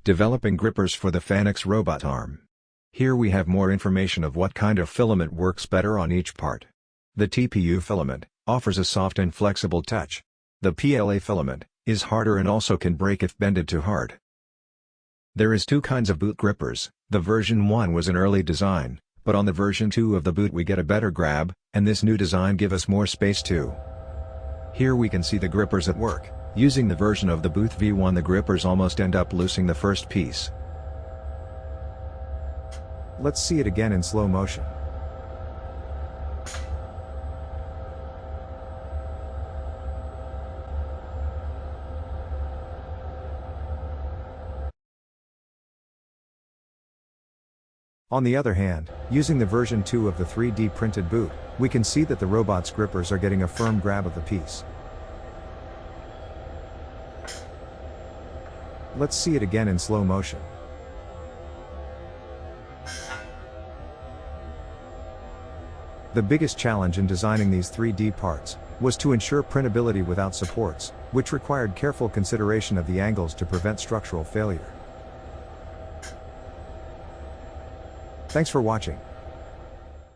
Developing grippers for the Fanuc's robot arm. Here we have more information of what kind of filament works better on each part. The TPU filament offers a soft and flexible touch. The PLA filament is harder and also can break if bended too hard. There is two kinds of boot grippers. The version 1 was an early design, but on the version 2 of the boot we get a better grab, and this new design give us more space too. Here we can see the grippers at work. Using the version of the boot V1 the grippers almost end up losing the first piece. Let's see it again in slow motion. On the other hand, using the version 2 of the 3D printed boot, we can see that the robot's grippers are getting a firm grab of the piece. Let's see it again in slow motion. The biggest challenge in designing these 3D parts was to ensure printability without supports, which required careful consideration of the angles to prevent structural failure. Thanks for watching.